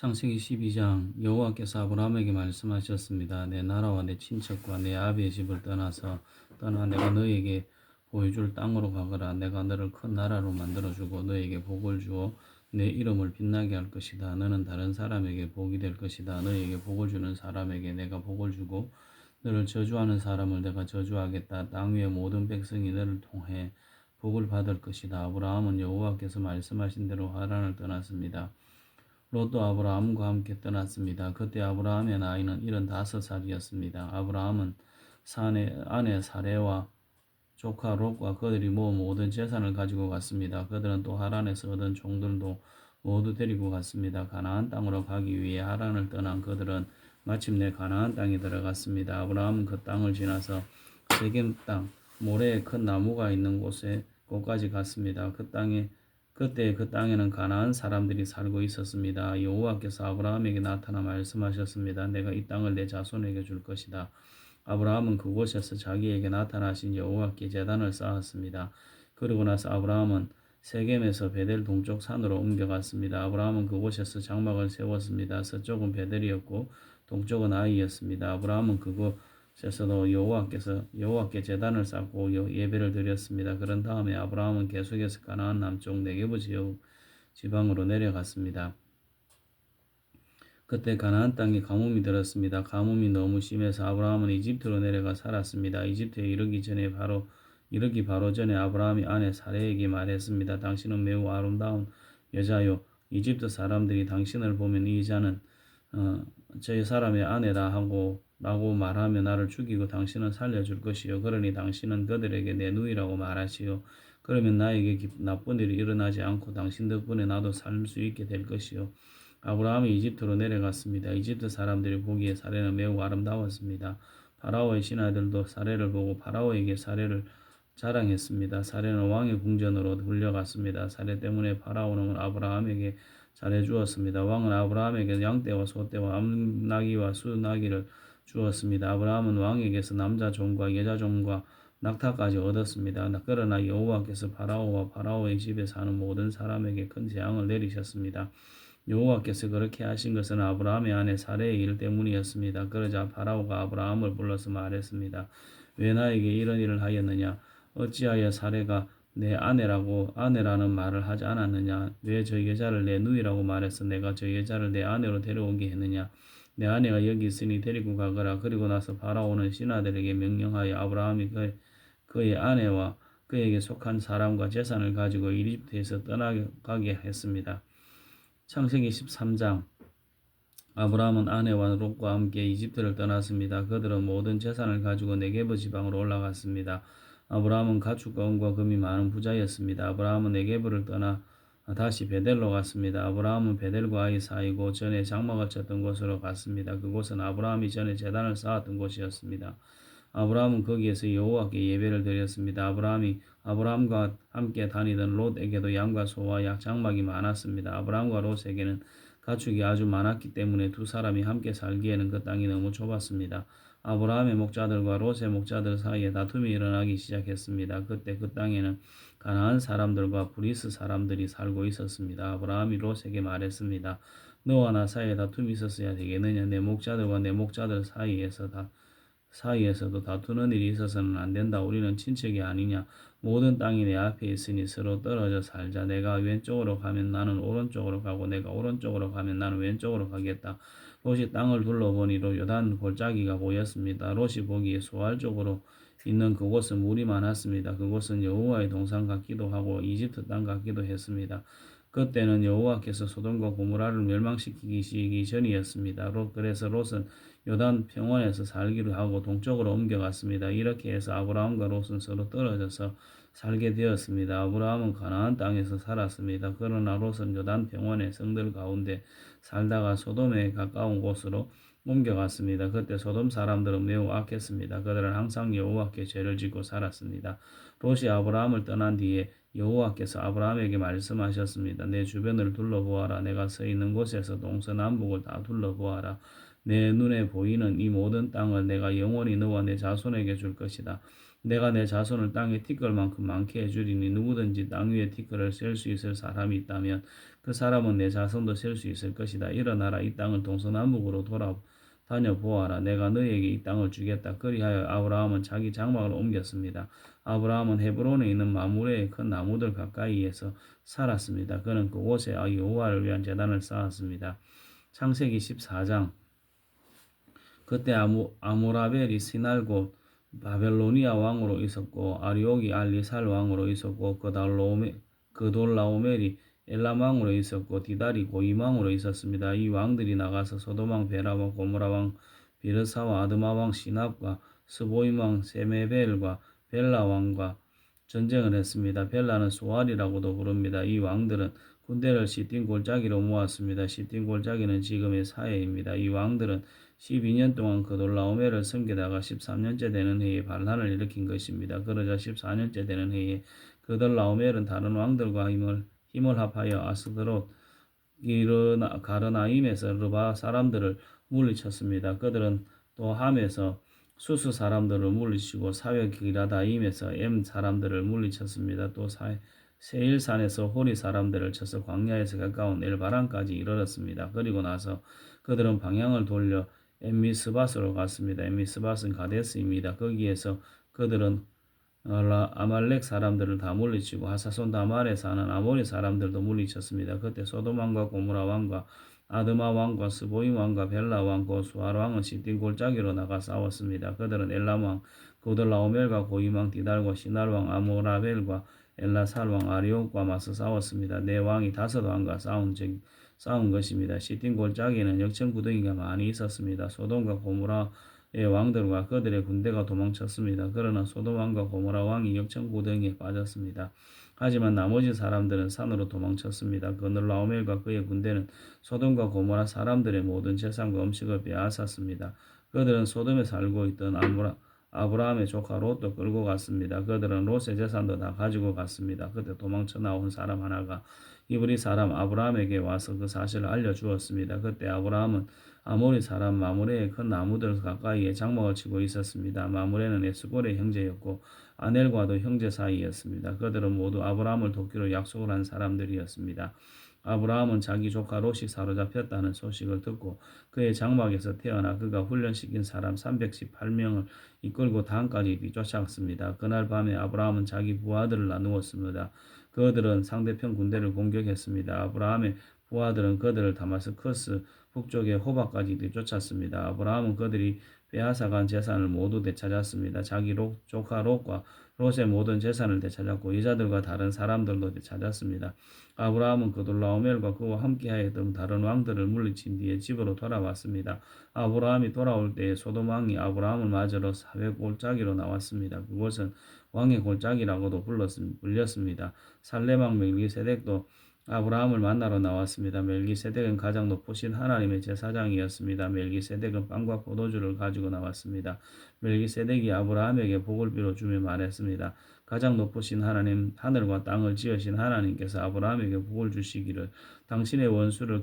창세기 12장 여호와께서 아브라함에게 말씀하셨습니다. 내 나라와 내 친척과 내 아비의 집을 떠나 내가 너에게 보여줄 땅으로 가거라. 내가 너를 큰 나라로 만들어주고 너에게 복을 주어 내 이름을 빛나게 할 것이다. 너는 다른 사람에게 복이 될 것이다. 너에게 복을 주는 사람에게 내가 복을 주고 너를 저주하는 사람을 내가 저주하겠다. 땅 위의 모든 백성이 너를 통해 복을 받을 것이다. 아브라함은 여호와께서 말씀하신 대로 하란을 떠났습니다. 롯도 아브라함과 함께 떠났습니다. 그때 아브라함의 나이는 75살이었습니다. 아브라함은 아내 사레와 조카 롯과 그들이 모은 모든 재산을 가지고 갔습니다. 그들은 또 하란에서 얻은 종들도 모두 데리고 갔습니다. 가나안 땅으로 가기 위해 하란을 떠난 그들은 마침내 가나안 땅에 들어갔습니다. 아브라함은 그 땅을 지나서 세겜 땅, 모래에 큰 나무가 있는 곳까지 갔습니다. 그때 그 땅에는 가나안 사람들이 살고 있었습니다. 여호와께서 아브라함에게 나타나 말씀하셨습니다. 내가 이 땅을 내 자손에게 줄 것이다. 아브라함은 그곳에서 자기에게 나타나신 여호와께 제단을 쌓았습니다. 그리고 나서 아브라함은 세겜에서 베델 동쪽 산으로 옮겨갔습니다. 아브라함은 그곳에서 장막을 세웠습니다. 서쪽은 베델이었고 동쪽은 아이였습니다. 아브라함은 그곳에서도 여호와께 제단을 쌓고 예배를 드렸습니다. 그런 다음에 아브라함은 계속해서 가나안 남쪽 네게부 지방으로 내려갔습니다. 그때 가나안 땅에 가뭄이 들었습니다. 가뭄이 너무 심해서 아브라함은 이집트로 내려가 살았습니다. 이집트에 이르기 바로 전에 아브라함이 아내 사레에게 말했습니다. 당신은 매우 아름다운 여자요. 이집트 사람들이 당신을 보면 이 여자는 저희 사람의 아내다 라고 말하며 나를 죽이고 당신은 살려줄 것이요. 그러니 당신은 그들에게 내 누이라고 말하시오. 그러면 나에게 나쁜 일이 일어나지 않고 당신 덕분에 나도 살 수 있게 될 것이요. 아브라함이 이집트로 내려갔습니다. 이집트 사람들이 보기에 사레는 매우 아름다웠습니다. 파라오의 신하들도 사레를 보고 파라오에게 사레를 자랑했습니다. 사레는 왕의 궁전으로 불려갔습니다. 사레 때문에 파라오는 아브라함에게 잘해주었습니다. 왕은 아브라함에게 양떼와 소떼와 암나귀와 수나귀를 주었습니다. 아브라함은 왕에게서 남자 종과 여자 종과 낙타까지 얻었습니다. 그러나 여호와께서 파라오와 파라오의 집에 사는 모든 사람에게 큰 재앙을 내리셨습니다. 여호와께서 그렇게 하신 것은 아브라함의 아내 사레의 일 때문이었습니다. 그러자 파라오가 아브라함을 불러서 말했습니다. 왜 나에게 이런 일을 하였느냐? 어찌하여 사레가 내 아내라는 말을 하지 않았느냐? 왜 저 여자를 내 누이라고 말해서 내가 저 여자를 내 아내로 데려오게 했느냐? 내 아내가 여기 있으니 데리고 가거라. 그리고 나서 파라오는 신하들에게 명령하여 아브라함이 그의 아내와 그에게 속한 사람과 재산을 가지고 이집트에서 떠나가게 했습니다. 창세기 13장 아브라함은 아내와 롯과 함께 이집트를 떠났습니다. 그들은 모든 재산을 가지고 네게부 지방으로 올라갔습니다. 아브라함은 가축과 은과 금이 많은 부자였습니다. 아브라함은 네게부를 떠나 다시 베델로 갔습니다. 아브라함은 베델과 아이 사이고 전에 장막을 쳤던 곳으로 갔습니다. 그곳은 아브라함이 전에 제단을 쌓았던 곳이었습니다. 아브라함은 거기에서 여호와께 예배를 드렸습니다. 아브라함과 함께 다니던 롯에게도 양과 소와 장막이 많았습니다. 아브라함과 롯에게는 가축이 아주 많았기 때문에 두 사람이 함께 살기에는 그 땅이 너무 좁았습니다. 아브라함의 목자들과 롯의 목자들 사이에 다툼이 일어나기 시작했습니다. 그때 그 땅에는 가나안 사람들과 브리스 사람들이 살고 있었습니다. 아브라함이 롯에게 말했습니다. 너와 나 사이에 다툼이 있었어야 되겠느냐? 내 목자들과 내 목자들 사이에서도 다투는 일이 있어서는 안 된다. 우리는 친척이 아니냐. 모든 땅이 내 앞에 있으니 서로 떨어져 살자. 내가 왼쪽으로 가면 나는 오른쪽으로 가고 내가 오른쪽으로 가면 나는 왼쪽으로 가겠다. 롯이 땅을 둘러보니 요단 골짜기가 보였습니다. 롯이 보기에 수알 쪽으로 있는 그곳은 물이 많았습니다. 그곳은 여호와의 동산 같기도 하고 이집트 땅 같기도 했습니다. 그때는 여호와께서 소돔과 고모라를 멸망시키기 전이었습니다. 그래서 롯은 요단 평원에서 살기로 하고 동쪽으로 옮겨갔습니다. 이렇게 해서 아브라함과 롯은 서로 떨어져서 살게 되었습니다. 아브라함은 가나안 땅에서 살았습니다. 그러나 롯은 요단 평원의 성들 가운데 살다가 소돔에 가까운 곳으로 옮겨갔습니다. 그때 소돔 사람들은 매우 악했습니다. 그들은 항상 여호와께 죄를 짓고 살았습니다. 롯이 아브라함을 떠난 뒤에 여호와께서 아브라함에게 말씀하셨습니다. 내 주변을 둘러보아라. 내가 서 있는 곳에서 동서남북을 다 둘러보아라. 내 눈에 보이는 이 모든 땅을 내가 영원히 너와 내 자손에게 줄 것이다. 내가 내 자손을 땅에 티끌 만큼 많게 해주리니 누구든지 땅 위에 티끌을 셀 수 있을 사람이 있다면 그 사람은 내 자손도 셀 수 있을 것이다. 일어나라 이 땅을 동서남북으로 돌아다녀 보아라. 내가 너희에게 이 땅을 주겠다. 그리하여 아브라함은 자기 장막을 옮겼습니다. 아브라함은 헤브론에 있는 마므레의 큰 나무들 가까이에서 살았습니다. 그는 그곳에 여호와를 위한 제단을 쌓았습니다. 창세기 14장. 그때 아모라벨이 시날곧 바벨로니아 왕으로 있었고 아리옥이 알리살 왕으로 있었고 그돌라오멜이 엘람 왕으로 있었고 디달이 고임 왕으로 있었습니다. 이 왕들이 나가서 소돔 왕 베라와 고모라 왕 비르사와 아드마 왕 시납과 스보임 왕 세메벨과 벨라 왕과 전쟁을 했습니다. 벨라는 소알이라고도 부릅니다. 이 왕들은 군대를 시딘 골짜기로 모았습니다. 시딘 골짜기는 지금의 사해입니다. 이 왕들은 12년 동안 그돌라오멜을 섬기다가 13년째 되는 해에 반란을 일으킨 것입니다. 그러자 14년째 되는 해에 그돌라오멜은 다른 왕들과 힘을 합하여 아스드롯 가르나임에서 르바 사람들을 물리쳤습니다. 그들은 또 함에서 수스 사람들을 물리치고 사회 기라다임에서 엠 사람들을 물리쳤습니다. 또 세일산에서 호리 사람들을 쳐서 광야에서 가까운 엘바란까지 이르렀습니다. 그리고 나서 그들은 방향을 돌려 엠미스밧으로 갔습니다. 엠미스밧은 가데스입니다. 거기에서 그들은 아말렉 사람들을 다 물리치고 하사손 다말에 사는 아모리 사람들도 물리쳤습니다. 그때 소돔 왕과 고모라 왕과 아드마 왕과 스보임 왕과 벨라 왕, 고수알 왕은 시딘 골짜기로 나가 싸웠습니다. 그들은 엘람 왕, 고들라오멜과 고임 왕 디달과 시날 왕 아모라벨과 엘라살 왕 아리옥과 맞서 싸웠습니다. 네 왕이 다섯 왕과 싸운 것입니다. 시딘 골짜기에는 역청구덩이가 많이 있었습니다. 소돔과 고모라의 왕들과 그들의 군대가 도망쳤습니다. 그러나 소돔 왕과 고모라 왕이 역청구덩이에 빠졌습니다. 하지만 나머지 사람들은 산으로 도망쳤습니다. 그들라오멜과 그의 군대는 소돔과 고모라 사람들의 모든 재산과 음식을 빼앗았습니다. 그들은 소돔에 살고 있던 아브라함의 조카 롯도 끌고 갔습니다. 그들은 롯의 재산도 다 가지고 갔습니다. 그때 도망쳐 나온 사람 하나가 히브리 사람 아브라함에게 와서 그 사실을 알려주었습니다. 그때 아브라함은 아모리 사람 마므레의 큰 나무들 가까이에 장막을 치고 있었습니다. 마므레는 에스골의 형제였고 아넬과도 형제 사이였습니다. 그들은 모두 아브라함을 돕기로 약속을 한 사람들이었습니다. 아브라함은 자기 조카 롯이 사로잡혔다는 소식을 듣고 그의 장막에서 태어나 그가 훈련시킨 사람 318명을 이끌고 단까지 뒤쫓았습니다. 그날 밤에 아브라함은 자기 부하들을 나누었습니다. 그들은 상대편 군대를 공격했습니다. 아브라함의 부하들은 그들을 다마스커스 북쪽의 호박까지 뒤쫓았습니다. 아브라함은 그들이 빼앗아간 재산을 모두 되찾았습니다. 자기 조카 롯과 롯의 모든 재산을 되찾았고 여자들과 다른 사람들도 되찾았습니다. 아브라함은 그돌라오멜과 그와 함께하였던 다른 왕들을 물리친 뒤에 집으로 돌아왔습니다. 아브라함이 돌아올 때에 소돔 왕이 아브라함을 맞으러 사회 골짜기로 나왔습니다. 그곳은 왕의 골짜기라고도 불렸습니다. 살레망 멜기세덱도 아브라함을 만나러 나왔습니다. 멜기세덱은 가장 높으신 하나님의 제사장이었습니다. 멜기세덱은 빵과 포도주를 가지고 나왔습니다. 멜기세덱이 아브라함에게 복을 빌어주며 말했습니다. 가장 높으신 하나님, 하늘과 땅을 지으신 하나님께서 아브라함에게 복을 주시기를 당신의 원수를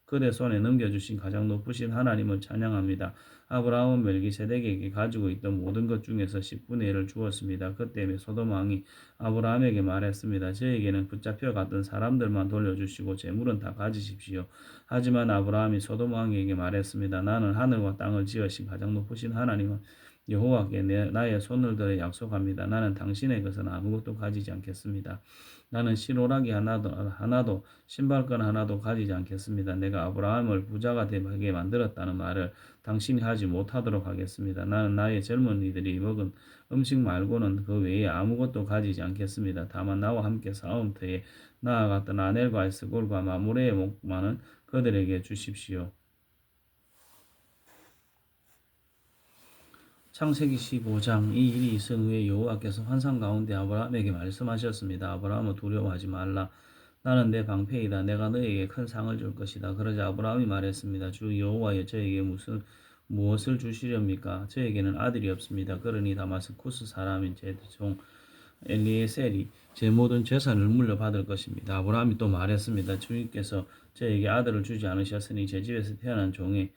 그대 손에 넘겨주신 가장 높으신 하나님을 찬양합니다. 아브라함은 멜기세덱에게 가지고 있던 모든 것 중에서 10분의 1을 주었습니다. 그때 소돔 왕이 아브라함에게 말했습니다. 저에게는 붙잡혀 갔던 사람들만 돌려주시고 재물은 다 가지십시오. 하지만 아브라함이 소돔 왕에게 말했습니다. 나는 하늘과 땅을 지으신 가장 높으신 하나님은 여호와께 나의 손을 들어 약속합니다. 나는 당신의 것은 아무것도 가지지 않겠습니다. 나는 실오라기 하나도 신발끈 하나도 가지지 않겠습니다. 내가 아브라함을 부자가 되게 만들었다는 말을 당신이 하지 못하도록 하겠습니다. 나는 나의 젊은이들이 먹은 음식 말고는 그 외에 아무것도 가지지 않겠습니다. 다만 나와 함께 싸움터에 나아갔던 아넬과 에스골과 마므레의 목만은 그들에게 주십시오. 창세기 15장. 이 일이 있은 후에 여호와께서 환상 가운데 아브라함에게 말씀하셨습니다. 아브라함은 두려워하지 말라. 나는 내 방패이다. 내가 너에게 큰 상을 줄 것이다. 그러자 아브라함이 말했습니다. 주 여호와여, 저에게 무엇을 주시렵니까? 저에게는 아들이 없습니다. 그러니 다마스쿠스 사람인 제 종 엘리에셀이 제 모든 재산을 물려받을 것입니다. 아브라함이 또 말했습니다. 주님께서 저에게 아들을 주지 않으셨으니 제 집에서 태어난 종의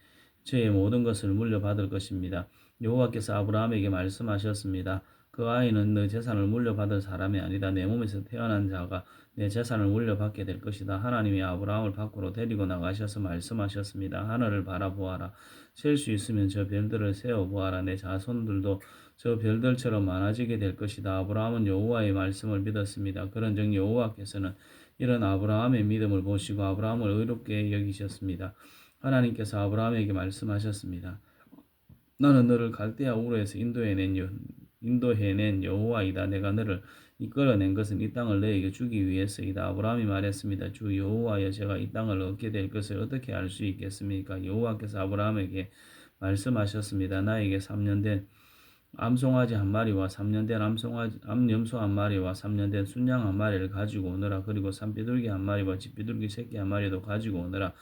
저의 모든 것을 물려받을 것입니다. 여호와께서 아브라함에게 말씀하셨습니다. 그 아이는 너 재산을 물려받을 사람이 아니다. 내 몸에서 태어난 자가 내 재산을 물려받게 될 것이다. 하나님이 아브라함을 밖으로 데리고 나가셔서 말씀하셨습니다. 하늘을 바라보아라. 셀 수 있으면 저 별들을 세어보아라. 내 자손들도 저 별들처럼 많아지게 될 것이다. 아브라함은 여호와의 말씀을 믿었습니다. 그런즉 여호와께서는 이런 아브라함의 믿음을 보시고 아브라함을 의롭게 여기셨습니다. 하나님께서 아브라함에게 말씀하셨습니다. 나는 너를 갈대아 우르에서 인도해낸 여호와이다. 내가 너를 이끌어낸 것은 이 땅을 너에게 주기 위해서이다. 아브라함이 말했습니다. 주 여호와여, 제가 이 땅을 얻게 될 것을 어떻게 알 수 있겠습니까? 여호와께서 아브라함에게 말씀하셨습니다. 나에게 3년 된 암송아지 한 마리와 3년 된 암염소 한 마리와 3년 된 순양 한 마리를 가지고 오너라. 그리고 산비둘기 한 마리와 집비둘기 새끼 한 마리도 가지고 오너라.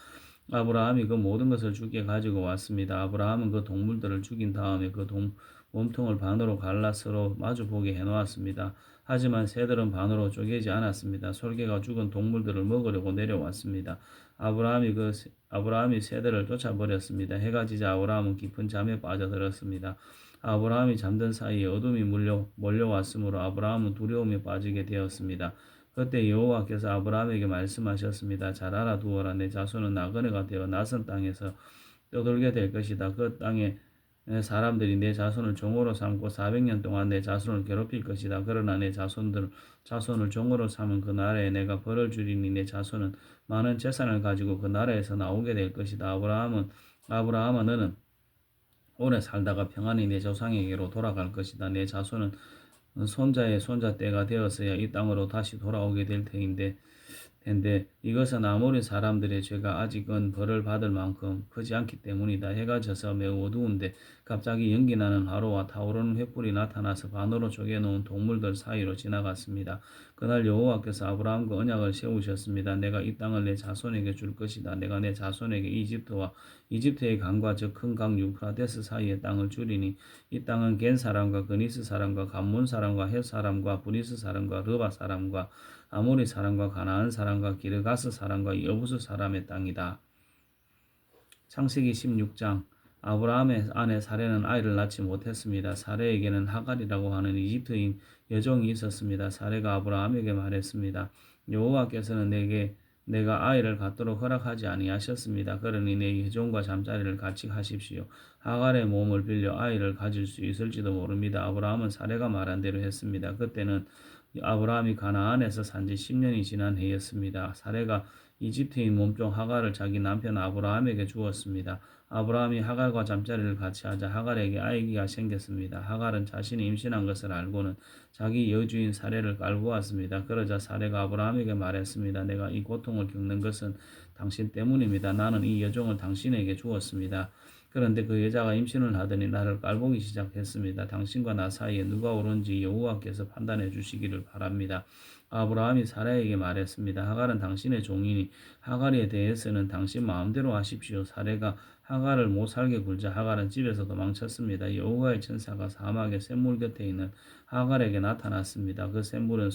아브라함이 그 모든 것을 주께 가지고 왔습니다. 아브라함은 그 동물들을 죽인 다음에 그 몸통을 반으로 갈라 서로 마주보게 해놓았습니다. 하지만 새들은 반으로 쪼개지 않았습니다. 솔개가 죽은 동물들을 먹으려고 내려왔습니다. 아브라함이 새들을 쫓아버렸습니다. 해가 지자 아브라함은 깊은 잠에 빠져들었습니다. 아브라함이 잠든 사이에 어둠이 몰려왔으므로 아브라함은 두려움에 빠지게 되었습니다. 그때 여호와께서 아브라함에게 말씀하셨습니다. 잘 알아두어라. 내 자손은 나그네가 되어 낯선 땅에서 떠돌게 될 것이다. 그 땅에 사람들이 내 자손을 종으로 삼고 400년 동안 내 자손을 괴롭힐 것이다. 그러나 내 자손을 종으로 삼은 그 나라에 내가 벌을 주리니 내 자손은 많은 재산을 가지고 그 나라에서 나오게 될 것이다. 아브라함아 너는 오래 살다가 평안히 내 조상에게로 돌아갈 것이다. 내 자손은 손자의 손자 때가 되었어야 이 땅으로 다시 돌아오게 될 텐데 이것은 아모리 사람들의 죄가 아직은 벌을 받을 만큼 크지 않기 때문이다. 해가 져서 매우 어두운데 갑자기 연기나는 화로와 타오르는 횃불이 나타나서 반으로 쪼개놓은 동물들 사이로 지나갔습니다. 그날 여호와께서 아브라함과 언약을 세우셨습니다. 내가 이 땅을 내 자손에게 줄 것이다. 내가 내 자손에게 이집트의 강과 저 큰 강 유프라데스 사이의 땅을 주리니 이 땅은 겐 사람과 그니스 사람과 감몬 사람과 헷 사람과 브리스 사람과 르바 사람과 아모리 사람과 가나안 사람과 기르가스 사람과 여부스 사람의 땅이다. 창세기 16장. 아브라함의 아내 사레는 아이를 낳지 못했습니다. 사레에게는 하갈이라고 하는 이집트인 여종이 있었습니다. 사레가 아브라함에게 말했습니다. 여호와께서는 내가 아이를 갖도록 허락하지 아니하셨습니다. 그러니 내 여종과 잠자리를 같이 하십시오. 하갈의 몸을 빌려 아이를 가질 수 있을지도 모릅니다. 아브라함은 사레가 말한 대로 했습니다. 그때는 아브라함이 가나안에서 산지 10년이 지난 해였습니다. 사레가 이집트인 몸종 하갈을 자기 남편 아브라함에게 주었습니다. 아브라함이 하갈과 잠자리를 같이 하자 하갈에게 아이가 생겼습니다. 하갈은 자신이 임신한 것을 알고는 자기 여주인 사레를 깔보았습니다. 그러자 사레가 아브라함에게 말했습니다. 내가 이 고통을 겪는 것은 당신 때문입니다. 나는 이 여종을 당신에게 주었습니다. 그런데 그 여자가 임신을 하더니 나를 깔보기 시작했습니다. 당신과 나 사이에 누가 옳은지 여호와께서 판단해 주시기를 바랍니다. 아브라함이 사라에게 말했습니다. 하갈은 당신의 종이니 하갈에 대해서는 당신 마음대로 하십시오. 사레가 하갈을 못 살게 굴자 하갈은 집에서 도망쳤습니다. 여호와의 천사가 사막의 샘물 곁에 있는 하갈에게 나타났습니다. 그 샘물은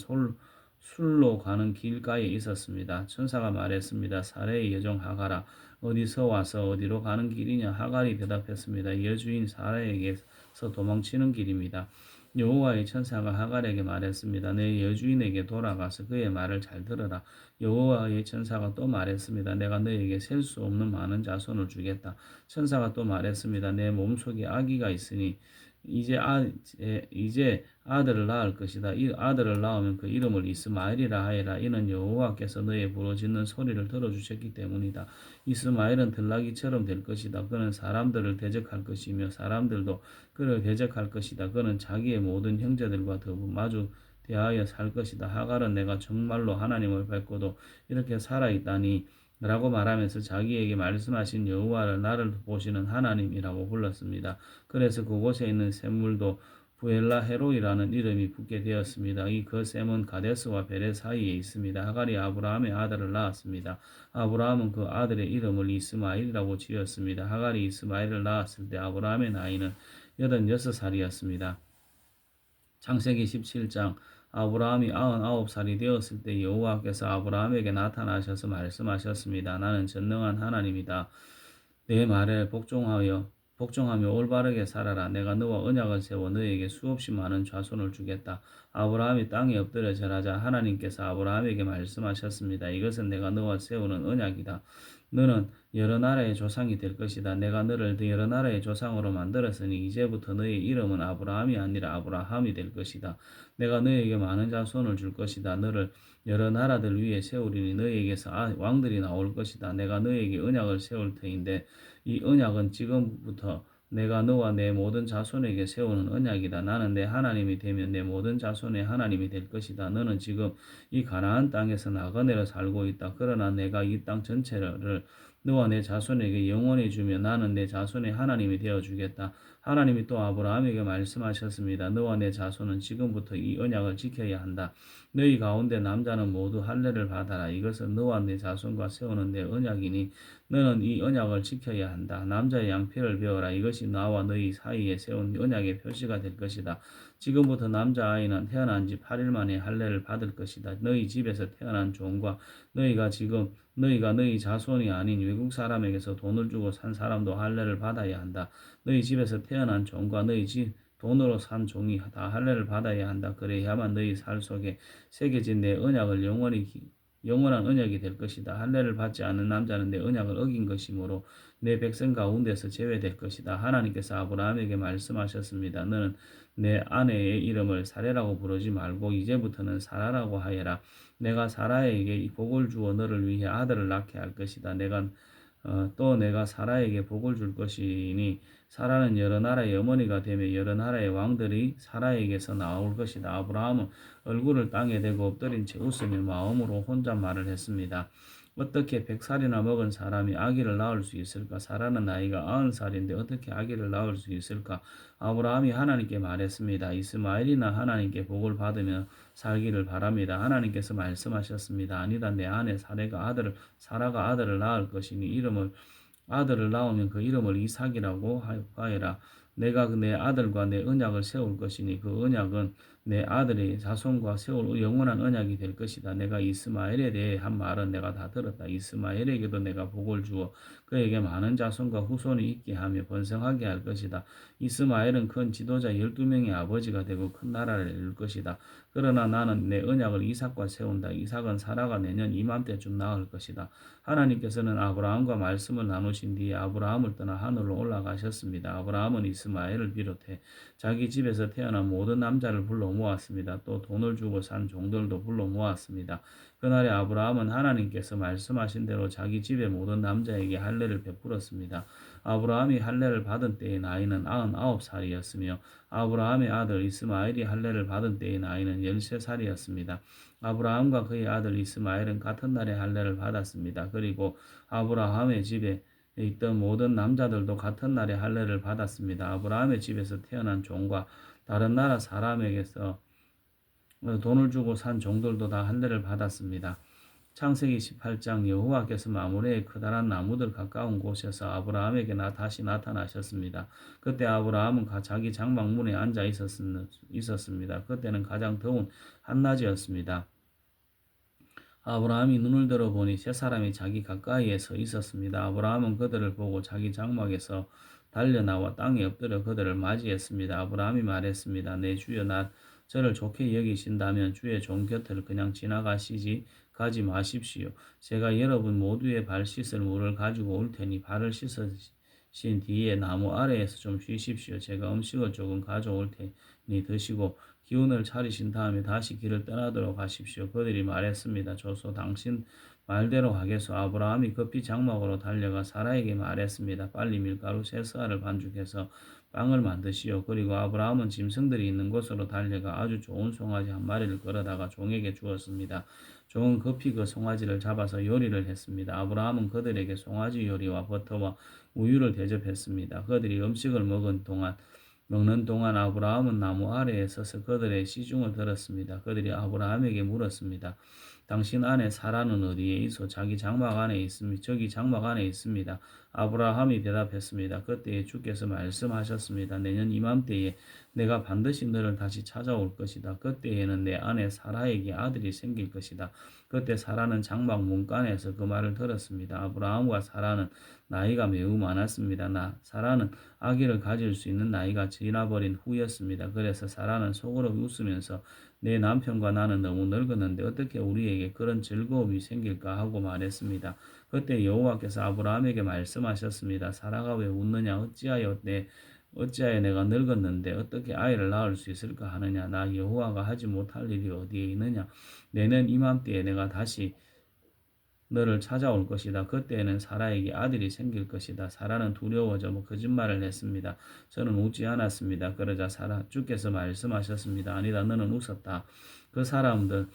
술로 가는 길가에 있었습니다. 천사가 말했습니다. 사레의 여종 하갈아, 어디서 와서 어디로 가는 길이냐? 하갈이 대답했습니다. 여주인 사라에게서 도망치는 길입니다. 여호와의 천사가 하갈에게 말했습니다. 내 여주인에게 돌아가서 그의 말을 잘 들어라. 여호와의 천사가 또 말했습니다. 내가 너에게 셀 수 없는 많은 자손을 주겠다. 천사가 또 말했습니다. 내 몸속에 아기가 있으니 이제 아들을 낳을 것이다. 이 아들을 낳으면 그 이름을 이스마엘이라 하여라. 이는 여호와께서 너의 부르짖는 소리를 들어주셨기 때문이다. 이스마엘은 들나귀처럼 될 것이다. 그는 사람들을 대적할 것이며 사람들도 그를 대적할 것이다. 그는 자기의 모든 형제들과 더불어 마주 대하여 살 것이다. 하갈은 내가 정말로 하나님을 뵙고도 이렇게 살아있다니 라고 말하면서 자기에게 말씀하신 여호와를 나를 보시는 하나님이라고 불렀습니다. 그래서 그곳에 있는 샘물도 부엘라 헤로이라는 이름이 붙게 되었습니다. 그 샘은 가데스와 베레 사이에 있습니다. 하갈이 아브라함의 아들을 낳았습니다. 아브라함은 그 아들의 이름을 이스마엘이라고 지었습니다. 하갈이 이스마엘을 낳았을 때 아브라함의 나이는 86살이었습니다. 창세기 17장. 아브라함이 99살이 되었을 때 여호와께서 아브라함에게 나타나셔서 말씀하셨습니다. 나는 전능한 하나님이다. 내 말에 복종하며 올바르게 살아라. 내가 너와 언약을 세워 너에게 수없이 많은 자손을 주겠다. 아브라함이 땅에 엎드려 절하자 하나님께서 아브라함에게 말씀하셨습니다. 이것은 내가 너와 세우는 언약이다. 너는 여러 나라의 조상이 될 것이다. 내가 너를 여러 나라의 조상으로 만들었으니 이제부터 너의 이름은 아브라함이 아니라 아브라함이 될 것이다. 내가 너에게 많은 자손을 줄 것이다. 너를 여러 나라들 위에 세우리니 너에게서 왕들이 나올 것이다. 내가 너에게 언약을 세울 터인데 이 언약은 지금부터 내가 너와 내 모든 자손에게 세우는 언약이다. 나는 내 하나님이 되면 내 모든 자손의 하나님이 될 것이다. 너는 지금 이 가나안 땅에서 나그네로 살고 있다. 그러나 내가 이 땅 전체를 너와 내 자손에게 영원히 주며 나는 내 자손의 하나님이 되어 주겠다. 하나님이 또 아브라함에게 말씀하셨습니다. 너와 내 자손은 지금부터 이 언약을 지켜야 한다. 너희 가운데 남자는 모두 할례를 받아라. 이것은 너와 내 자손과 세우는 내 언약이니 너는 이 언약을 지켜야 한다. 남자의 양피를 베어라. 이것이 나와 너희 사이에 세운 언약의 표시가 될 것이다. 지금부터 남자아이는 태어난 지 8일 만에 할례를 받을 것이다. 너희 집에서 태어난 종과 너희가 너희 자손이 아닌 외국 사람에게서 돈을 주고 산 사람도 할례를 받아야 한다. 너희 집에서 태어난 종과 너희 집 돈으로 산 종이 다 할례를 받아야 한다. 그래야만 너희 살 속에 새겨진 내 언약을 영원한 언약이 될 것이다. 할례를 받지 않는 남자는 내 언약을 어긴 것이므로 내 백성 가운데서 제외될 것이다. 하나님께서 아브라함에게 말씀하셨습니다. 너는 내 아내의 이름을 사레라고 부르지 말고 이제부터는 사라라고 하여라. 내가 사라에게 복을 주어 너를 위해 아들을 낳게 할 것이다. 또 내가 사라에게 복을 줄 것이니 사라는 여러 나라의 어머니가 되며 여러 나라의 왕들이 사라에게서 나올 것이다. 아브라함은 얼굴을 땅에 대고 엎드린 채 웃으며 마음으로 혼잣말을 했습니다. 어떻게 100살이나 먹은 사람이 아기를 낳을 수 있을까? 사라는 나이가 90살인데 어떻게 아기를 낳을 수 있을까? 아브라함이 하나님께 말했습니다. 이스마엘이나 하나님께 복을 받으며 살기를 바랍니다. 하나님께서 말씀하셨습니다. 아니다. 내 아내 사라가 아들을 낳을 것이니 아들을 낳으면 그 이름을 이삭이라고 하여라. 내가 내 아들과 내 언약을 세울 것이니 그 언약은 내 아들의 자손과 세울 영원한 언약이 될 것이다. 내가 이스마엘에 대해 한 말은 내가 다 들었다. 이스마엘에게도 내가 복을 주어 그에게 많은 자손과 후손이 있게 하며 번성하게 할 것이다. 이스마엘은 큰 지도자 12명의 아버지가 되고 큰 나라를 이룰 것이다. 그러나 나는 내 언약을 이삭과 세운다. 이삭은 사라가 내년 이맘때쯤 낳을 것이다. 하나님께서는 아브라함과 말씀을 나누신 뒤에 아브라함을 떠나 하늘로 올라가셨습니다. 아브라함은 이스마엘을 비롯해 자기 집에서 태어난 모든 남자를 불러 모았습니다. 또 돈을 주고 산 종들도 불러 모았습니다. 그날에 아브라함은 하나님께서 말씀하신 대로 자기 집의 모든 남자에게 할례를 베풀었습니다. 아브라함이 할례를 받은 때의 나이는 99살이었으며 아브라함의 아들 이스마엘이 할례를 받은 때의 나이는 13살이었습니다. 아브라함과 그의 아들 이스마엘은 같은 날에 할례를 받았습니다. 그리고 아브라함의 집에 있던 모든 남자들도 같은 날에 할례를 받았습니다. 아브라함의 집에서 태어난 종과 다른 나라 사람에게서 돈을 주고 산 종들도 다 할례를 받았습니다. 창세기 18장 여호와께서 마므레의 커다란 나무들 가까운 곳에서 아브라함에게 다시 나타나셨습니다. 그때 아브라함은 자기 장막문에 앉아 있었습니다. 그때는 가장 더운 한낮이었습니다. 아브라함이 눈을 들어보니 세 사람이 자기 가까이에 서 있었습니다. 아브라함은 그들을 보고 자기 장막에서 달려나와 땅에 엎드려 그들을 맞이했습니다. 아브라함이 말했습니다. 내 주여 저를 좋게 여기신다면 주의 종 곁을 그냥 가지 마십시오. 제가 여러분 모두의 발 씻을 물을 가지고 올 테니 발을 씻으신 뒤에 나무 아래에서 좀 쉬십시오. 제가 음식을 조금 가져올 테니 드시고 기운을 차리신 다음에 다시 길을 떠나도록 하십시오. 그들이 말했습니다. 조소 당신 말대로 하겠소. 아브라함이 급히 장막으로 달려가 사라에게 말했습니다. 빨리 밀가루 3스아를 반죽해서 빵을 만드시오. 그리고 아브라함은 짐승들이 있는 곳으로 달려가 아주 좋은 송아지 한 마리를 끌어다가 종에게 주었습니다. 종은 급히 그 송아지를 잡아서 요리를 했습니다. 아브라함은 그들에게 송아지 요리와 버터와 우유를 대접했습니다. 그들이 음식을 먹는 동안 아브라함은 나무 아래에 서서 그들의 시중을 들었습니다. 그들이 아브라함에게 물었습니다. 당신 안에 사라는 어디에 있어? 자기 장막 안에 있습니다. 저기 장막 안에 있습니다. 아브라함이 대답했습니다. 그때에 주께서 말씀하셨습니다. 내년 이맘때에 내가 반드시 너를 다시 찾아올 것이다. 그때에는 내 아내 사라에게 아들이 생길 것이다. 그때 사라는 장막 문간에서 그 말을 들었습니다. 아브라함과 사라는 나이가 매우 많았습니다. 사라는 아기를 가질 수 있는 나이가 지나버린 후였습니다. 그래서 사라는 속으로 웃으면서 내 남편과 나는 너무 늙었는데 어떻게 우리에게 그런 즐거움이 생길까 하고 말했습니다. 그때 여호와께서 아브라함에게 말씀하셨습니다. 사라가 왜 웃느냐? 어찌하여 내가 늙었는데 어떻게 아이를 낳을 수 있을까 하느냐? 나 여호와가 하지 못할 일이 어디에 있느냐? 내년 이맘때에 내가 다시 너를 찾아올 것이다. 그때에는 사라에게 아들이 생길 것이다. 사라는 두려워져 거짓말을 했습니다. 저는 웃지 않았습니다. 그러자 주께서 말씀하셨습니다. 아니다, 너는 웃었다. 그 사람들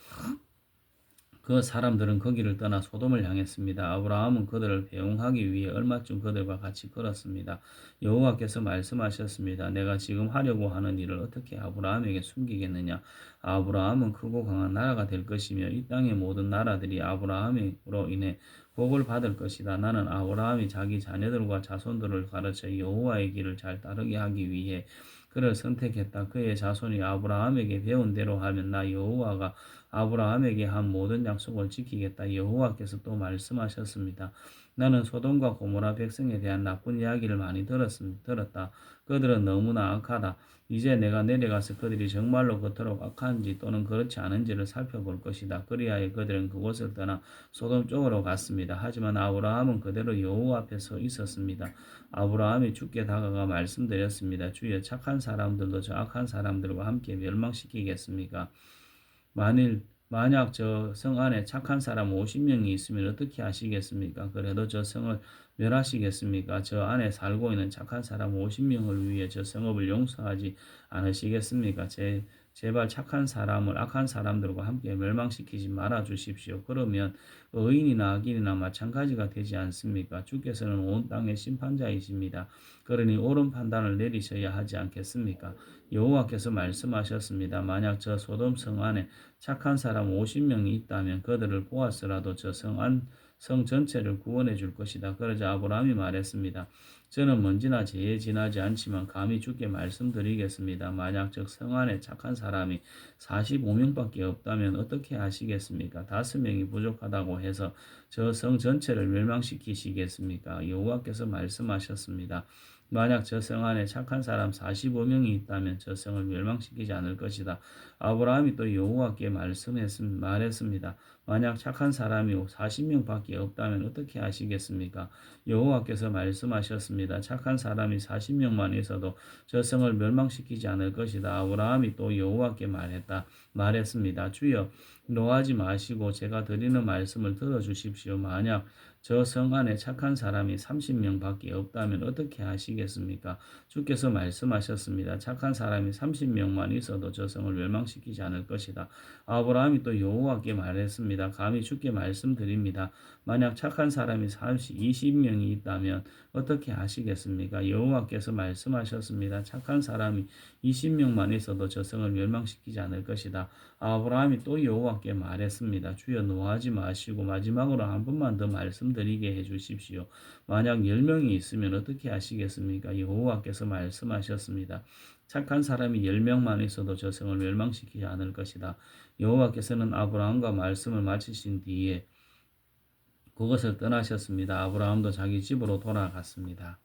그 사람들은 거기를 떠나 소돔을 향했습니다. 아브라함은 그들을 배웅하기 위해 얼마쯤 그들과 같이 걸었습니다. 여호와께서 말씀하셨습니다. 내가 지금 하려고 하는 일을 어떻게 아브라함에게 숨기겠느냐? 아브라함은 크고 강한 나라가 될 것이며 이 땅의 모든 나라들이 아브라함으로 인해 복을 받을 것이다. 나는 아브라함이 자기 자녀들과 자손들을 가르쳐 여호와의 길을 잘 따르게 하기 위해 그를 선택했다. 그의 자손이 아브라함에게 배운 대로 하면 나 여호와가 아브라함에게 한 모든 약속을 지키겠다. 여호와께서 또 말씀하셨습니다. 나는 소돔과 고모라 백성에 대한 나쁜 이야기를 많이 들었다. 그들은 너무나 악하다. 이제 내가 내려가서 그들이 정말로 그토록 악한지 또는 그렇지 않은지를 살펴볼 것이다. 그리하여 그들은 그곳을 떠나 소돔 쪽으로 갔습니다. 하지만 아브라함은 그대로 여호와 앞에 서 있었습니다. 아브라함이 주께 다가가 말씀드렸습니다. 주여, 착한 사람들도 저 악한 사람들과 함께 멸망시키겠습니까? 만약 저 성 안에 착한 사람 50명이 있으면 어떻게 하시겠습니까? 그래도 저 성을 멸하시겠습니까? 저 안에 살고 있는 착한 사람 50명을 위해 저 성읍을 용서하지 않으시겠습니까? 제발 착한 사람을 악한 사람들과 함께 멸망시키지 말아 주십시오. 그러면 의인이나 악인이나 마찬가지가 되지 않습니까? 주께서는 온 땅의 심판자이십니다. 그러니 옳은 판단을 내리셔야 하지 않겠습니까? 여호와께서 말씀하셨습니다. 만약 저 소돔 성 안에 착한 사람 50명이 있다면 그들을 보았으라도 저 성 전체를 구원해 줄 것이다. 그러자 아브라함이 말했습니다. 저는 먼지나 재에 지나지 않지만 감히 주께 말씀드리겠습니다. 만약 저 성 안에 착한 사람이 45명밖에 없다면 어떻게 하시겠습니까? 5명이 부족하다고 해서 저 성 전체를 멸망시키시겠습니까? 여호와께서 말씀하셨습니다. 만약 저 성 안에 착한 사람 45명이 있다면 저 성을 멸망시키지 않을 것이다. 아브라함이 또 여호와께 말했습니다. 만약 착한 사람이 40명밖에 없다면 어떻게 하시겠습니까? 여호와께서 말씀하셨습니다. 착한 사람이 40명만 있어도 저 성을 멸망시키지 않을 것이다. 아브라함이 또 여호와께 말했습니다. 주여, 노하지 마시고 제가 드리는 말씀을 들어주십시오. 만약 저 성 안에 착한 사람이 30명밖에 없다면 어떻게 하시겠습니까? 주께서 말씀하셨습니다. 착한 사람이 30명만 있어도 저 성을 멸망시키지 않을 것이다. 아브라함이 또 여호와께 말했습니다. 감히 주께 말씀드립니다. 만약 착한 사람이 20명이 있다면 어떻게 하시겠습니까? 여호와께서 말씀하셨습니다. 착한 사람이 20명만 있어도 저 성을 멸망시키지 않을 것이다. 아브라함이 또 여호와께 말했습니다. 주여, 노하지 마시고 마지막으로 한 번만 더 말씀드리게 해주십시오. 만약 10명이 있으면 어떻게 하시겠습니까? 여호와께서 말씀하셨습니다. 착한 사람이 10명만 있어도 저 성을 멸망시키지 않을 것이다. 여호와께서는 아브라함과 말씀을 마치신 뒤에 그것을 떠나셨습니다. 아브라함도 자기 집으로 돌아갔습니다.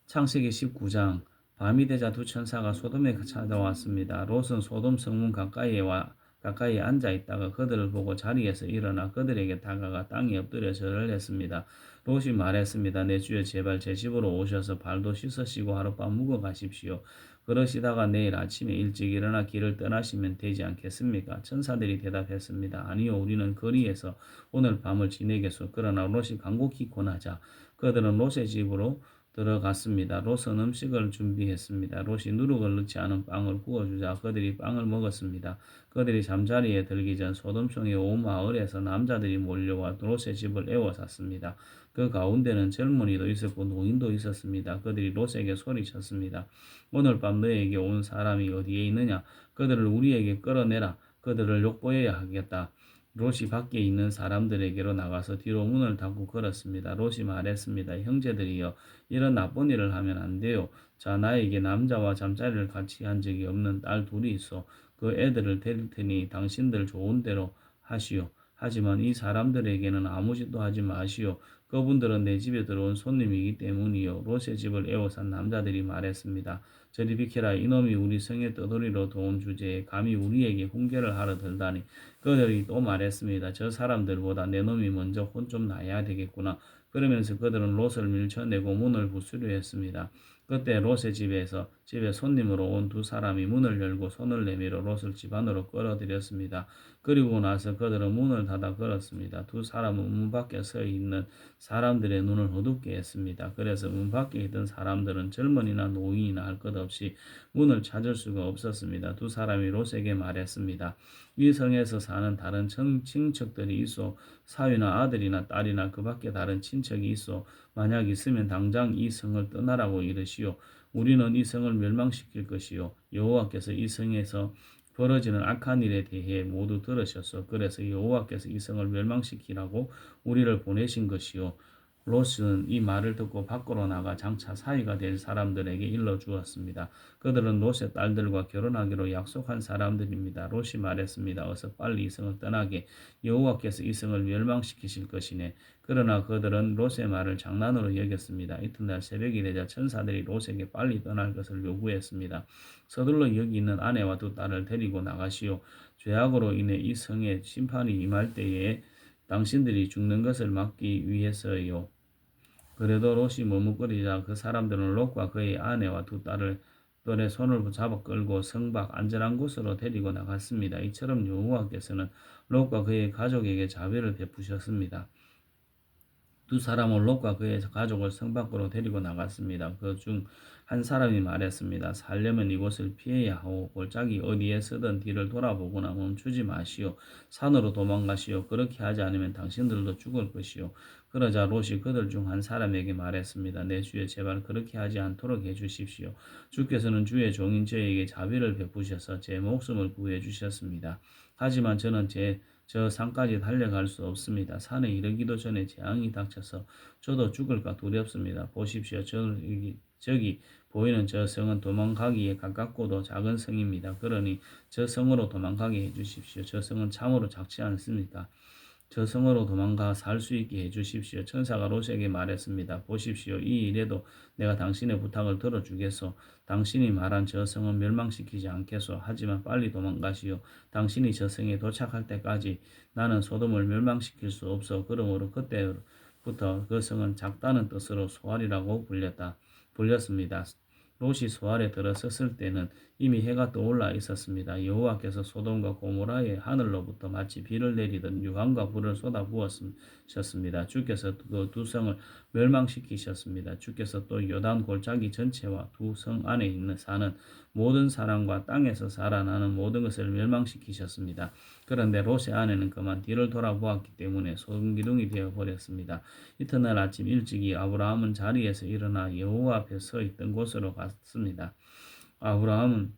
창세기 19장. 밤이 되자 두 천사가 소돔에 찾아왔습니다. 롯은 소돔 성문 가까이에 앉아 있다가 그들을 보고 자리에서 일어나 그들에게 다가가 땅에 엎드려 절을 했습니다. 롯이 말했습니다. 내 주여, 제발 제 집으로 오셔서 발도 씻으시고 하룻밤 묵어 가십시오. 그러시다가 내일 아침에 일찍 일어나 길을 떠나시면 되지 않겠습니까? 천사들이 대답했습니다. 아니요, 우리는 거리에서 오늘 밤을 지내겠소. 그러나 롯이 간곡히 권하자 그들은 롯의 집으로 들어갔습니다. 롯은 음식을 준비했습니다. 롯이 누룩을 넣지 않은 빵을 구워주자 그들이 빵을 먹었습니다. 그들이 잠자리에 들기 전 소돔성의 온 마을에서 남자들이 몰려와 롯의 집을 에워쌌습니다. 그 가운데는 젊은이도 있었고 노인도 있었습니다. 그들이 롯에게 소리쳤습니다. 오늘 밤 너에게 온 사람이 어디에 있느냐? 그들을 우리에게 끌어내라. 그들을 욕보여야 하겠다. 롯이 밖에 있는 사람들에게로 나가서 뒤로 문을 닫고 걸었습니다. 롯이 말했습니다. 형제들이여, 이런 나쁜 일을 하면 안 돼요. 자, 나에게 남자와 잠자리를 같이 한 적이 없는 딸 둘이 있어. 그 애들을 데릴 테니 당신들 좋은 대로 하시오. 하지만 이 사람들에게는 아무 짓도 하지 마시오. 그분들은 내 집에 들어온 손님이기 때문이요. 롯의 집을 에워싼 남자들이 말했습니다. 저리 비켜라. 이놈이 우리 성에 떠돌이로 도온 주제에 감히 우리에게 훈계를 하러 들다니. 그들이 또 말했습니다. 저 사람들보다 내 놈이 먼저 혼 좀 나야 되겠구나. 그러면서 그들은 롯을 밀쳐내고 문을 부수려 했습니다. 그때 롯의 집에 손님으로 온 두 사람이 문을 열고 손을 내밀어 롯을 집 안으로 끌어들였습니다. 그리고 나서 그들은 문을 닫아 걸었습니다. 두 사람은 문 밖에 서 있는 사람들의 눈을 어둡게 했습니다. 그래서 문 밖에 있던 사람들은 젊은이나 노인이나 할 것 없이 문을 찾을 수가 없었습니다. 두 사람이 롯에게 말했습니다. 이 성에서 사는 다른 친척들이 있어 사위나 아들이나 딸이나 그 밖에 다른 친척이 있어 만약 있으면 당장 이 성을 떠나라고 이르시오. 우리는 이 성을 멸망시킬 것이요. 여호와께서 이 성에서 벌어지는 악한 일에 대해 모두 들으셨소. 그래서 여호와께서 이 성을 멸망시키라고 우리를 보내신 것이요. 롯은 이 말을 듣고 밖으로 나가 장차 사위가 될 사람들에게 일러 주었습니다. 그들은 롯의 딸들과 결혼하기로 약속한 사람들입니다. 롯이 말했습니다. 어서 빨리 이 성을 떠나게. 여호와께서 이 성을 멸망시키실 것이네. 그러나 그들은 롯의 말을 장난으로 여겼습니다. 이튿날 새벽이 되자 천사들이 롯에게 빨리 떠날 것을 요구했습니다. 서둘러 여기 있는 아내와 두 딸을 데리고 나가시오. 죄악으로 인해 이 성에 심판이 임할 때에 당신들이 죽는 것을 막기 위해서요. 그래도 롯이 머뭇거리자 그 사람들은 롯과 그의 아내와 두 딸을 뜰에 손을 잡아 끌고 성 밖 안전한 곳으로 데리고 나갔습니다. 이처럼 여호와께서는 롯과 그의 가족에게 자비를 베푸셨습니다. 두 사람은 롯과 그의 가족을 성 밖으로 데리고 나갔습니다. 그 중 한 사람이 말했습니다. 살려면 이곳을 피해야 하오. 골짜기 어디에 서든 뒤를 돌아보거나 멈추지 마시오. 산으로 도망가시오. 그렇게 하지 않으면 당신들도 죽을 것이오. 그러자 롯이 그들 중 한 사람에게 말했습니다. 내 주여, 제발 그렇게 하지 않도록 해주십시오. 주께서는 주의 종인 저에게 자비를 베푸셔서 제 목숨을 구해 주셨습니다. 하지만 저는 저 산까지 달려갈 수 없습니다. 산에 이르기도 전에 재앙이 닥쳐서 저도 죽을까 두렵습니다. 보십시오. 저기 보이는 저 성은 도망가기에 가깝고도 작은 성입니다. 그러니 저 성으로 도망가게 해주십시오. 저 성은 참으로 작지 않습니까? 저 성으로 도망가 살 수 있게 해주십시오. 천사가 롯에게 말했습니다. 보십시오. 이 일에도 내가 당신의 부탁을 들어주겠소. 당신이 말한 저 성은 멸망시키지 않겠소. 하지만 빨리 도망가시오. 당신이 저 성에 도착할 때까지 나는 소돔을 멸망시킬 수 없어. 그러므로 그때부터 그 성은 작다는 뜻으로 소알이라고 불렸습니다. 롯이 소알에 들어섰을 때는 이미 해가 떠올라 있었습니다. 여호와께서 소돔과 고모라의 하늘로부터 마치 비를 내리듯 유황과 불을 쏟아부으셨습니다. 주께서 그 두 성을 멸망시키셨습니다. 주께서 또 요단 골짜기 전체와 두 성 안에 있는 사는 모든 사람과 땅에서 살아나는 모든 것을 멸망시키셨습니다. 그런데 롯의 아내는 그만 뒤를 돌아보았기 때문에 소금기둥이 되어 버렸습니다. 이튿날 아침 일찍이 아브라함은 자리에서 일어나 여호와 앞에 서 있던 곳으로 갔습니다. 아브라함은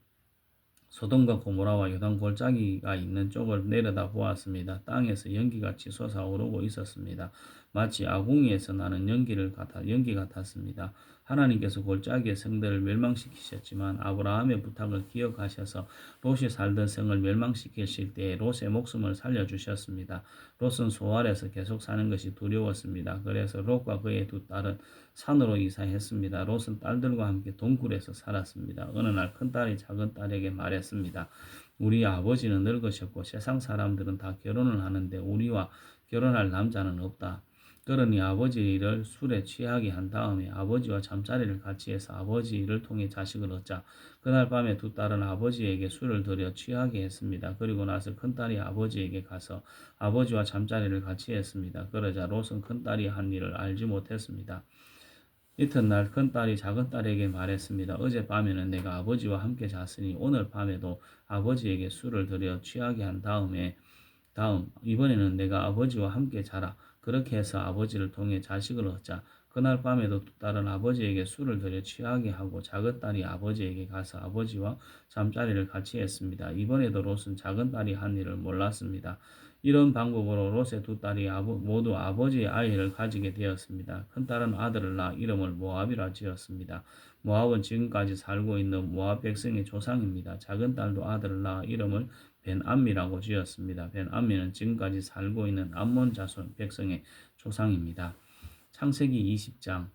소돔과 고모라와 요단 골짜기가 있는 쪽을 내려다 보았습니다. 땅에서 연기같이 솟아오르고 있었습니다. 마치 아궁이에서 나는 연기 같았습니다. 하나님께서 골짜기의 성들을 멸망시키셨지만 아브라함의 부탁을 기억하셔서 롯이 살던 성을 멸망시키실 때에 롯의 목숨을 살려주셨습니다. 롯은 소알에서 계속 사는 것이 두려웠습니다. 그래서 롯과 그의 두 딸은 산으로 이사했습니다. 롯은 딸들과 함께 동굴에서 살았습니다. 어느 날 큰딸이 작은딸에게 말했습니다. 우리 아버지는 늙으셨고 세상 사람들은 다 결혼을 하는데 우리와 결혼할 남자는 없다. 그러니 아버지 일을 술에 취하게 한 다음에 아버지와 잠자리를 같이 해서 아버지 일을 통해 자식을 얻자. 그날 밤에 두 딸은 아버지에게 술을 들여 취하게 했습니다. 그리고 나서 큰딸이 아버지에게 가서 아버지와 잠자리를 같이 했습니다. 그러자 롯은 큰딸이 한 일을 알지 못했습니다. 이튿날 큰딸이 작은딸에게 말했습니다. 어젯밤에는 내가 아버지와 함께 잤으니 오늘 밤에도 아버지에게 술을 들여 취하게 한 이번에는 내가 아버지와 함께 자라. 그렇게 해서 아버지를 통해 자식을 얻자. 그날 밤에도 두 딸은 아버지에게 술을 들여 취하게 하고 작은딸이 아버지에게 가서 아버지와 잠자리를 같이 했습니다. 이번에도 롯은 작은딸이 한 일을 몰랐습니다. 이런 방법으로 롯의 두 딸이 모두 아버지의 아이를 가지게 되었습니다. 큰딸은 아들을 낳아 이름을 모압이라 지었습니다. 모압은 지금까지 살고 있는 모압 백성의 조상입니다. 작은 딸도 아들을 낳아 이름을 벤암미라고 지었습니다. 벤암미는 지금까지 살고 있는 암몬 자손 백성의 조상입니다. 창세기 20장.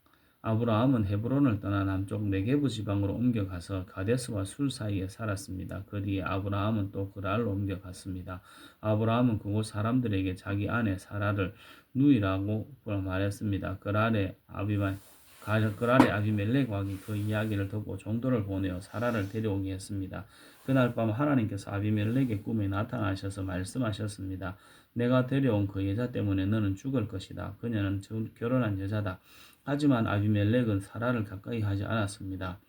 아브라함은 헤브론을 떠나 남쪽 네게부 지방으로 옮겨가서 가데스와 술 사이에 살았습니다. 그 뒤에 아브라함은 또 그랄로 옮겨갔습니다. 아브라함은 그곳 사람들에게 자기 아내 사라를 누이라고 말했습니다. 그랄의 아비멜렉 왕이 그 이야기를 듣고 종도를 보내어 사라를 데려오게 했습니다. 그날 밤 하나님께서 아비멜렉의 꿈에 나타나셔서 말씀하셨습니다. 내가 데려온 그 여자 때문에 너는 죽을 것이다. 그녀는 결혼한 여자다. 하지만 아비멜렉은 사라를 가까이 하지 않았습니다.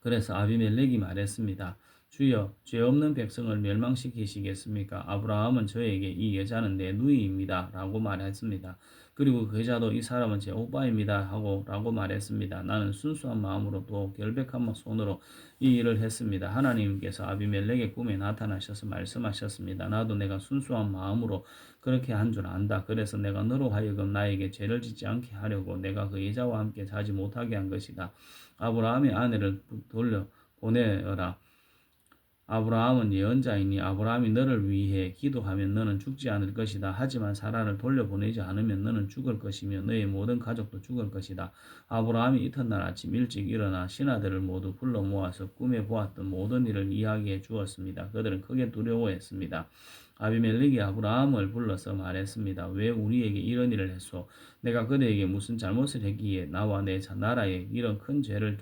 그래서 아비멜렉이 말했습니다. 주여, 죄 없는 백성을 멸망시키시겠습니까? 아브라함은 저에게 이 여자는 내 누이입니다. 라고 말했습니다. 그리고 그 여자도 이 사람은 제 오빠입니다. 라고 말했습니다. 나는 순수한 마음으로 또 결백한 손으로 이 일을 했습니다. 하나님께서 아비멜렉의 꿈에 나타나셔서 말씀하셨습니다. 나도 내가 순수한 마음으로 그렇게 한 줄 안다. 그래서 내가 너로 하여금 나에게 죄를 짓지 않게 하려고 내가 그 여자와 함께 자지 못하게 한 것이다. 아브라함의 아내를 돌려 보내어라. 아브라함은 예언자이니 아브라함이 너를 위해 기도하면 너는 죽지 않을 것이다. 하지만 사라를 돌려보내지 않으면 너는 죽을 것이며 너의 모든 가족도 죽을 것이다. 아브라함이 이튿날 아침 일찍 일어나 신하들을 모두 불러 모아서 꿈에 보았던 모든 일을 이야기해 주었습니다. 그들은 크게 두려워했습니다. 아비멜렉이 아브라함을 불러서 말했습니다. 왜 우리에게 이런 일을 했소? 내가 그대에게 무슨 잘못을 했기에 나와 내 나라에 이런 큰 죄를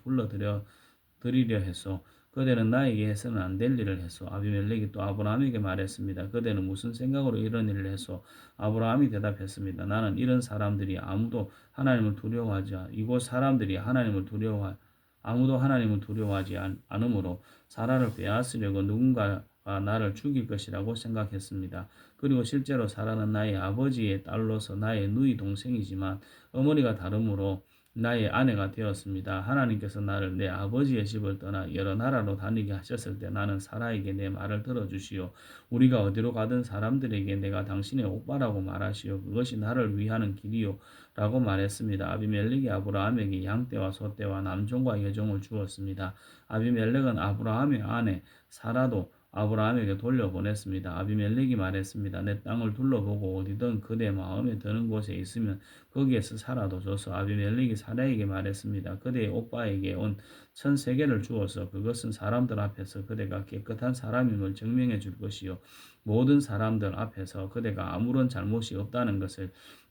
드리려 했소? 그대는 나에게 해서는 안 될 일을 했소. 아비멜렉이 또 아브라함에게 말했습니다. 그대는 무슨 생각으로 이런 일을 했소? 아브라함이 대답했습니다. 나는 이런 사람들이 아무도 하나님을 두려워하지 이곳 사람들이 아무도 하나님을 두려워하지 않으므로 사라를 빼앗으려고 누군가가 나를 죽일 것이라고 생각했습니다. 그리고 실제로 사라는 나의 아버지의 딸로서 나의 누이 동생이지만 어머니가 다르므로 나의 아내가 되었습니다. 하나님께서 나를 내 아버지의 집을 떠나 여러 나라로 다니게 하셨을 때 나는 사라에게 내 말을 들어주시오. 우리가 어디로 가든 사람들에게 내가 당신의 오빠라고 말하시오. 그것이 나를 위하는 길이요. 라고 말했습니다. 아비멜렉이 아브라함에게 양떼와 소떼와 남종과 여종을 주었습니다. 아비멜렉은 아브라함의 아내 사라도 아브라함에게 돌려보냈습니다. 아비멜렉이 말했습니다. 내 땅을 둘러보고 어디든 그대 마음에 드는 곳에 있으면 거기에서 살아도 줘서 아비멜렉이 사라에게 말했습니다. 그대의 오빠에게 온 1,000세겔을 주어서 그것은 사람들 앞에서 그대가 깨끗한 사람임을 증명해 줄 것이요. 모든 사람들 앞에서 그대가 아무런 잘못이 없다는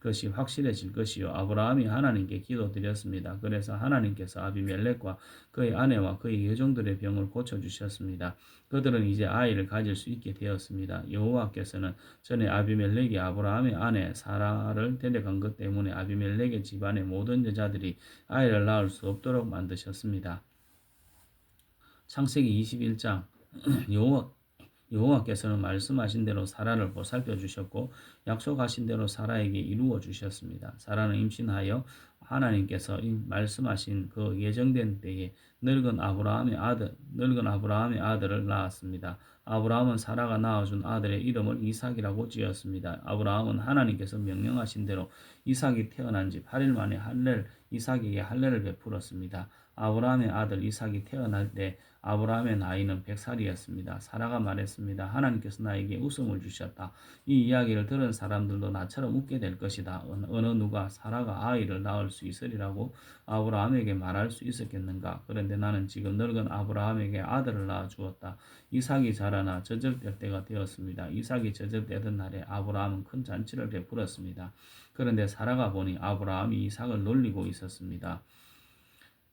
것이 확실해질 것이요. 아브라함이 하나님께 기도드렸습니다. 그래서 하나님께서 아비멜렉과 그의 아내와 그의 여종들의 병을 고쳐주셨습니다. 그들은 이제 아이를 가질 수 있게 되었습니다. 여호와께서는 전에 아비멜렉이 아브라함의 아내 사라를 데려간 것 때문에 아비멜렉의 집안의 모든 여자들이 아이를 낳을 수 없도록 만드셨습니다. 창세기 21장 여호와께서는 말씀하신 대로 사라를 보살펴 주셨고 약속하신 대로 사라에게 이루어 주셨습니다. 사라는 임신하여 하나님께서 말씀하신 그 예정된 때에 늙은 아브라함의 아들을 낳았습니다. 아브라함은 사라가 낳아준 아들의 이름을 이삭이라고 지었습니다. 아브라함은 하나님께서 명령하신 대로 이삭이 태어난 지 8일 만에 이삭에게 할례를 베풀었습니다. 아브라함의 아들 이삭이 태어날 때 아브라함의 나이는 100살이었습니다. 사라가 말했습니다. 하나님께서 나에게 웃음을 주셨다. 이 이야기를 들은 사람들도 나처럼 웃게 될 것이다. 어느 누가 사라가 아이를 낳을 수 있으리라고 아브라함에게 말할 수 있었겠는가? 그런데 나는 지금 늙은 아브라함에게 아들을 낳아 주었다. 이삭이 자라나 젖을 때가 되었습니다. 이삭이 젖을 때던 날에 아브라함은 큰 잔치를 베풀었습니다. 그런데 사라가 보니 아브라함이 이삭을 놀리고 있었습니다.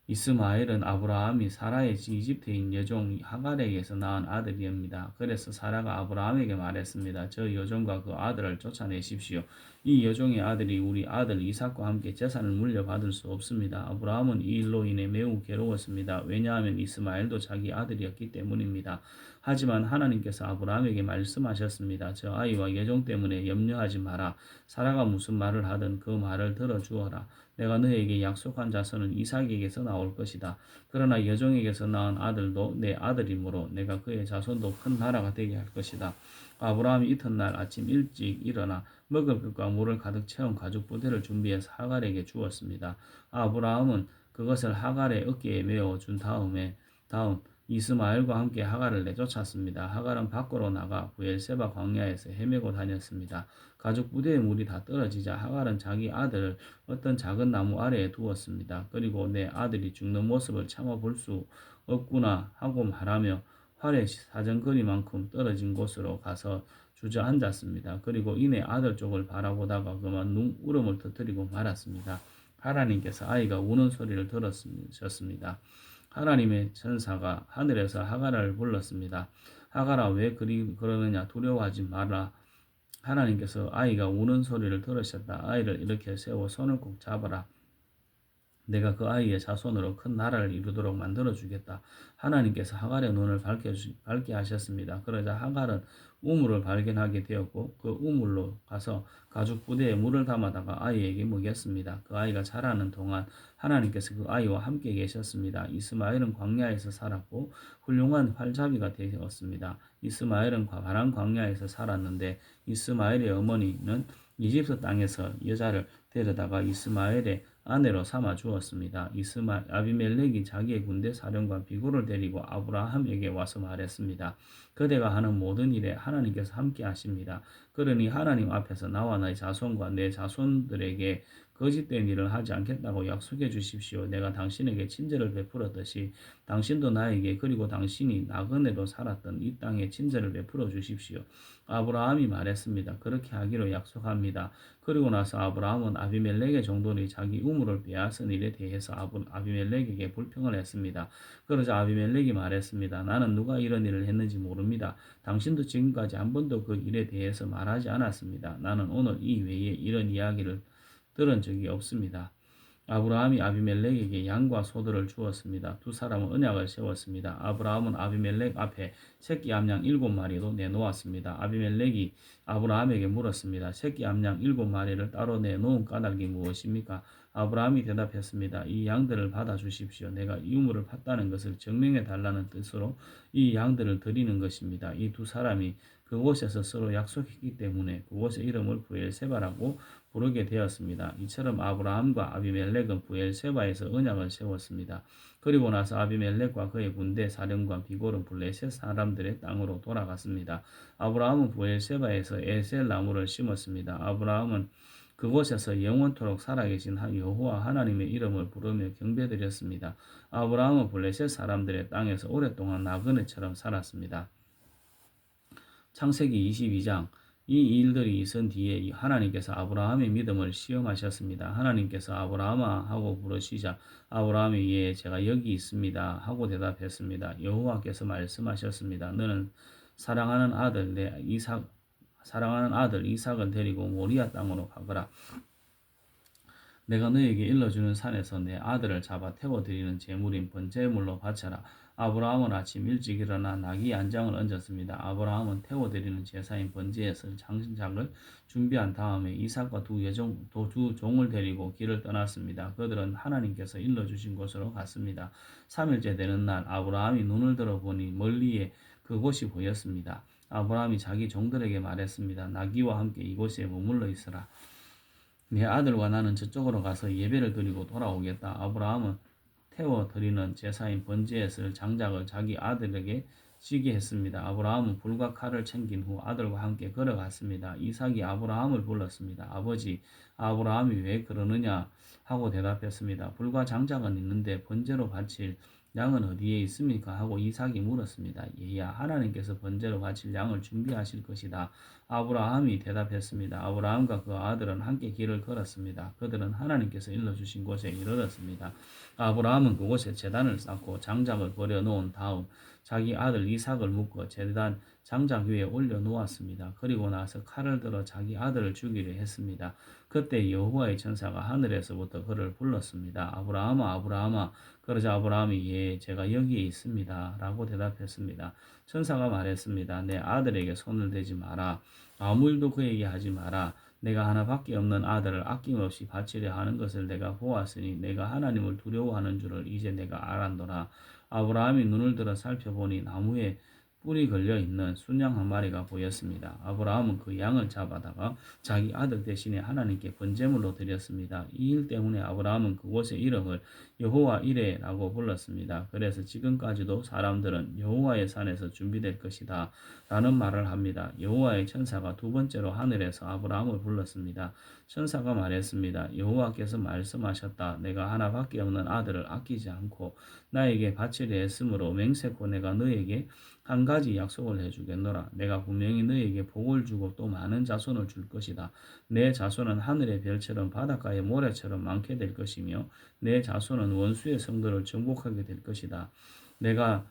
이스마엘은 아브라함이 사라의 이집트인 여종 하갈에게서 낳은 아들입니다. 그래서 사라가 아브라함에게 말했습니다. 저 여종과 그 아들을 쫓아내십시오. 이 여종의 아들이 우리 아들 이삭과 함께 재산을 물려받을 수 없습니다. 아브라함은 이 일로 인해 매우 괴로웠습니다. 왜냐하면 이스마엘도 자기 아들이었기 때문입니다. 하지만 하나님께서 아브라함에게 말씀하셨습니다. 저 아이와 여종 때문에 염려하지 마라. 사라가 무슨 말을 하든 그 말을 들어주어라. 내가 너에게 약속한 자손은 이삭에게서 나올 것이다. 그러나 여종에게서 낳은 아들도 내 아들이므로 내가 그의 자손도 큰 나라가 되게 할 것이다. 아브라함이 이튿날 아침 일찍 일어나 먹을 것과 물을 가득 채운 가죽 부대를 준비해서 하갈에게 주었습니다. 아브라함은 그것을 하갈의 어깨에 메어 준 다음 이스마엘과 함께 하갈을 내쫓았습니다. 하갈은 밖으로 나가 부엘세바 광야에서 헤매고 다녔습니다. 가죽 부대의 물이 다 떨어지자 하갈은 자기 아들을 어떤 작은 나무 아래에 두었습니다. 그리고 내 아들이 죽는 모습을 참아볼 수 없구나 하고 말하며 활의 사정거리만큼 떨어진 곳으로 가서 주저앉았습니다. 그리고 이내 아들 쪽을 바라보다가 그만 울음을 터뜨리고 말았습니다. 하나님께서 아이가 우는 소리를 들으셨습니다. 하나님의 천사가 하늘에서 하갈을 불렀습니다. 하갈아 왜 그러느냐 두려워하지 말라. 하나님께서 아이가 우는 소리를 들으셨다. 아이를 이렇게 세워 손을 꼭 잡아라. 내가 그 아이의 자손으로 큰 나라를 이루도록 만들어주겠다. 하나님께서 하갈의 눈을 밝게 하셨습니다. 그러자 하갈은 우물을 발견하게 되었고 그 우물로 가서 가죽 부대에 물을 담아다가 아이에게 먹였습니다. 그 아이가 자라는 동안 하나님께서 그 아이와 함께 계셨습니다. 이스마엘은 광야에서 살았고 훌륭한 활잡이가 되었습니다. 이스마엘은 바란 광야에서 살았는데 이스마엘의 어머니는 이집트 땅에서 여자를 데려다가 이스마엘의 아내로 삼아 주었습니다. 아비멜렉이 자기의 군대 사령관 비굴을 데리고 아브라함에게 와서 말했습니다. 그대가 하는 모든 일에 하나님께서 함께 하십니다. 그러니 하나님 앞에서 나와 내 자손과 내 자손들에게 거짓된 일을 하지 않겠다고 약속해 주십시오. 내가 당신에게 친절을 베풀었듯이 당신도 나에게 그리고 당신이 나그네로 살았던 이 땅에 친절을 베풀어 주십시오. 아브라함이 말했습니다. 그렇게 하기로 약속합니다. 그리고 나서 아브라함은 아비멜렉의 종들이 자기 우물을 빼앗은 일에 대해서 아비멜렉에게 불평을 했습니다. 그러자 아비멜렉이 말했습니다. 나는 누가 이런 일을 했는지 모릅니다. 당신도 지금까지 한 번도 그 일에 대해서 말하지 않았습니다. 나는 오늘 이 외에 이런 이야기를 들은 적이 없습니다. 아브라함이 아비멜렉에게 양과 소들을 주었습니다. 두 사람은 언약을 세웠습니다. 아브라함은 아비멜렉 앞에 새끼 암양 7마리도 내놓았습니다. 아비멜렉이 아브라함에게 물었습니다. 새끼 암양 7마리를 따로 내놓은 까닭이 무엇입니까? 아브라함이 대답했습니다. 이 양들을 받아 주십시오. 내가 유물을 팠다는 것을 증명해 달라는 뜻으로 이 양들을 드리는 것입니다. 이 두 사람이 그곳에서 서로 약속했기 때문에 그곳의 이름을 부엘세바라고 부르게 되었습니다. 이처럼 아브라함과 아비멜렉은 부엘세바에서 언약을 세웠습니다. 그리고 나서 아비멜렉과 그의 군대 사령관 비골은 블레셋 사람들의 땅으로 돌아갔습니다. 아브라함은 부엘세바에서 에셀 나무를 심었습니다. 아브라함은 그곳에서 영원토록 살아계신 여호와 하나님의 이름을 부르며 경배드렸습니다. 아브라함은 블레셋 사람들의 땅에서 오랫동안 나그네처럼 살았습니다. 창세기 22장 이 일들이 있은 뒤에 하나님께서 아브라함의 믿음을 시험하셨습니다. 하나님께서 아브라함아 하고 부르시자 아브라함이 예 제가 여기 있습니다 하고 대답했습니다. 여호와께서 말씀하셨습니다. 너는 사랑하는 아들 이삭을 데리고 모리아 땅으로 가거라. 내가 너에게 일러주는 산에서 내 아들을 잡아 태워드리는 제물인 번제물로 바쳐라. 아브라함은 아침 일찍 일어나 나귀 안장을 얹었습니다. 아브라함은 태워드리는 제사인 번제에서 장작을 준비한 다음에 이삭과 두 종을 데리고 길을 떠났습니다. 그들은 하나님께서 일러주신 곳으로 갔습니다. 3일째 되는 날 아브라함이 눈을 들어보니 멀리에 그곳이 보였습니다. 아브라함이 자기 종들에게 말했습니다. 나귀와 함께 이곳에 머물러 있으라. 내 아들과 나는 저쪽으로 가서 예배를 드리고 돌아오겠다. 아브라함은 태워 드리는 제사인 번제에 쓸 장작을 자기 아들에게 지게 했습니다. 아브라함은 불과 칼을 챙긴 후 아들과 함께 걸어갔습니다. 이삭이 아브라함을 불렀습니다. 아버지, 아브라함이 왜 그러느냐 하고 대답했습니다. 불과 장작은 있는데 번제로 바칠 양은 어디에 있습니까? 하고 이삭이 물었습니다. 얘야, 하나님께서 번제로 바칠 양을 준비하실 것이다. 아브라함이 대답했습니다. 아브라함과 그 아들은 함께 길을 걸었습니다. 그들은 하나님께서 일러주신 곳에 이르렀습니다. 아브라함은 그곳에 제단을 쌓고 장작을 버려놓은 다음 자기 아들 이삭을 묶어 제단 장작 위에 올려놓았습니다. 그리고 나서 칼을 들어 자기 아들을 죽이려 했습니다. 그때 여호와의 천사가 하늘에서부터 그를 불렀습니다. 아브라함아, 아브라함아. 그러자 아브라함이 예, 제가 여기에 있습니다. 라고 대답했습니다. 천사가 말했습니다. 내 아들에게 손을 대지 마라. 아무 일도 그에게 하지 마라. 내가 하나밖에 없는 아들을 아낌없이 바치려 하는 것을 내가 보았으니 내가 하나님을 두려워하는 줄을 이제 내가 알았노라. 아브라함이 눈을 들어 살펴보니 나무에 뿔이 걸려있는 순양 한 마리가 보였습니다. 아브라함은 그 양을 잡아다가 자기 아들 대신에 하나님께 번제물로 드렸습니다. 이 일 때문에 아브라함은 그곳의 이름을 여호와 이레라고 불렀습니다. 그래서 지금까지도 사람들은 여호와의 산에서 준비될 것이다 라는 말을 합니다. 여호와의 천사가 두 번째로 하늘에서 아브라함을 불렀습니다. 천사가 말했습니다. 여호와께서 말씀하셨다. 내가 하나밖에 없는 아들을 아끼지 않고 나에게 바치려 했으므로 맹세코 내가 너에게 한 가지 약속을 해주겠노라. 내가 분명히 너에게 복을 주고 또 많은 자손을 줄 것이다. 내 자손은 하늘의 별처럼 바닷가의 모래처럼 많게 될 것이며 내 자손은 원수의 성도를 정복하게 될 것이다. 내가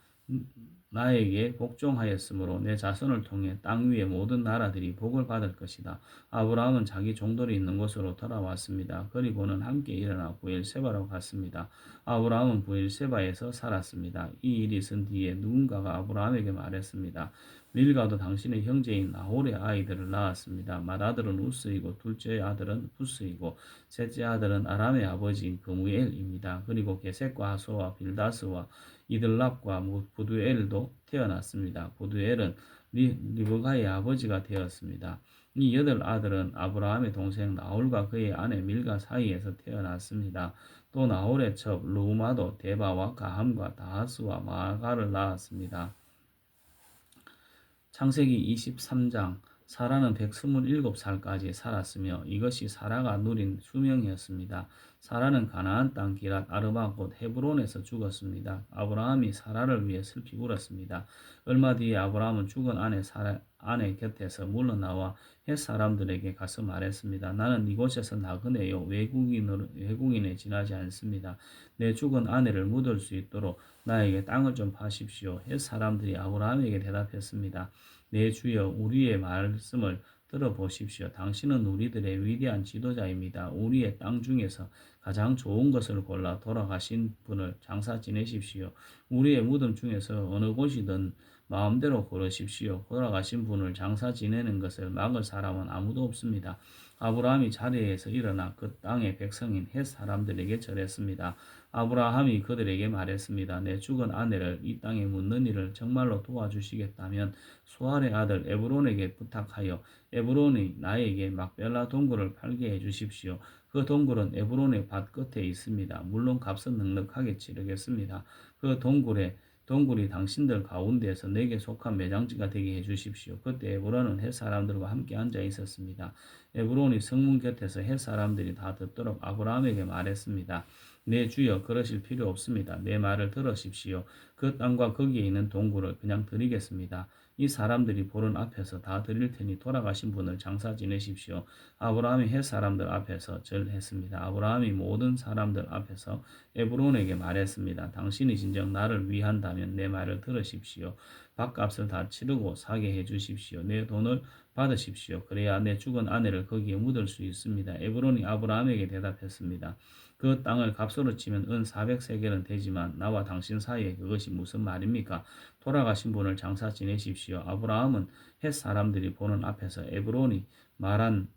나에게 복종하였으므로 내 자손을 통해 땅 위의 모든 나라들이 복을 받을 것이다. 아브라함은 자기 종들이 있는 곳으로 돌아왔습니다. 그리고는 함께 일어나 부엘세바로 갔습니다. 아브라함은 부엘세바에서 살았습니다. 이 일이 있은 뒤에 누군가가 아브라함에게 말했습니다. 밀가도 당신의 형제인 나홀의 아이들을 낳았습니다. 맏아들은 우스이고 둘째 아들은 부스이고 셋째 아들은 아람의 아버지인 그무엘입니다. 그리고 게셋과 하소와 빌다스와 이들랍과 부두엘도 태어났습니다. 부두엘은 리브가의 아버지가 되었습니다. 이 8아들은 아브라함의 동생 나홀과 그의 아내 밀가 사이에서 태어났습니다. 또 나홀의 첩 르우마도 데바와 가함과 다하스와 마아가를 낳았습니다. 창세기 23장 사라는 127살까지 살았으며 이것이 사라가 누린 수명이었습니다. 사라는 가나안 땅 기랏 아르바 곧 헤브론에서 죽었습니다. 아브라함이 사라를 위해 슬피 울었습니다. 얼마 뒤에 아브라함은 죽은 아내 곁에서 물러나와 헷 사람들에게 가서 말했습니다. 나는 이곳에서 나그네요 외국인에 지나지 않습니다. 내 죽은 아내를 묻을 수 있도록 나에게 땅을 좀 파십시오. 헷 사람들이 아브라함에게 대답했습니다. 내 주여 우리의 말씀을 들어보십시오. 당신은 우리들의 위대한 지도자입니다. 우리의 땅 중에서 가장 좋은 것을 골라 돌아가신 분을 장사 지내십시오. 우리의 무덤 중에서 어느 곳이든 마음대로 고르십시오. 돌아가신 분을 장사 지내는 것을 막을 사람은 아무도 없습니다. 아브라함이 자리에서 일어나 그 땅의 백성인 헷 사람들에게 절했습니다. 아브라함이 그들에게 말했습니다. 내 죽은 아내를 이 땅에 묻는 일을 정말로 도와주시겠다면 수알의 아들 에브론에게 부탁하여 에브론이 나에게 막벨라 동굴을 팔게 해주십시오. 그 동굴은 에브론의 밭 끝에 있습니다. 물론 값은 넉넉하게 치르겠습니다. 그 동굴이 당신들 가운데에서 내게 속한 매장지가 되게 해주십시오. 그때 에브론은 헷 사람들과 함께 앉아 있었습니다. 에브론이 성문 곁에서 헷 사람들이 다 듣도록 아브라함에게 말했습니다. 내 주여 그러실 필요 없습니다. 내 말을 들으십시오. 그 땅과 거기에 있는 동굴을 그냥 드리겠습니다. 이 사람들이 보는 앞에서 다 드릴 테니 돌아가신 분을 장사 지내십시오. 아브라함이 헷 사람들 앞에서 절했습니다. 아브라함이 모든 사람들 앞에서 에브론에게 말했습니다. 당신이 진정 나를 위한다면 내 말을 들으십시오. 밥값을 다 치르고 사게 해주십시오. 내 돈을 받으십시오. 그래야 내 죽은 아내를 거기에 묻을 수 있습니다. 에브론이 아브라함에게 대답했습니다. 그 땅을 값으로 치면 은 400세겔은 되지만 나와 당신 사이에 그것이 무슨 말입니까? 돌아가신 분을 장사 지내십시오. 아브라함은 헷 사람들이 보는 앞에서 에브론이 말한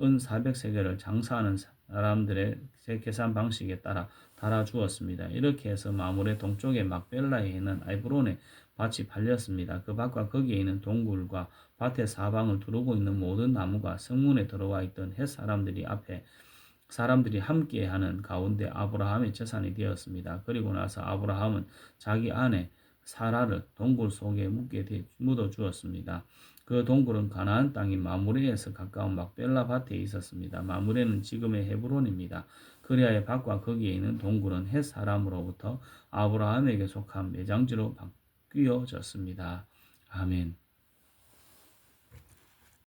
은 400세겔을 장사하는 사람들의 계산 방식에 따라 달아주었습니다. 이렇게 해서 마물의 동쪽의 막벨라에 있는 에브론의 밭이 팔렸습니다. 그 밭과 거기에 있는 동굴과 밭의 사방을 두르고 있는 모든 나무가 성문에 들어와 있던 헷 사람들이 함께하는 가운데 아브라함의 재산이 되었습니다. 그리고 나서 아브라함은 자기 아내 사라를 동굴 속에 묻어 주었습니다. 그 동굴은 가나안 땅인 마므레에서 가까운 막벨라 밭에 있었습니다. 마므레는 지금의 헤브론입니다. 그리아의 밭과 거기에 있는 동굴은 헷 사람으로부터 아브라함에게 속한 매장지로 바뀌어졌습니다. 아멘.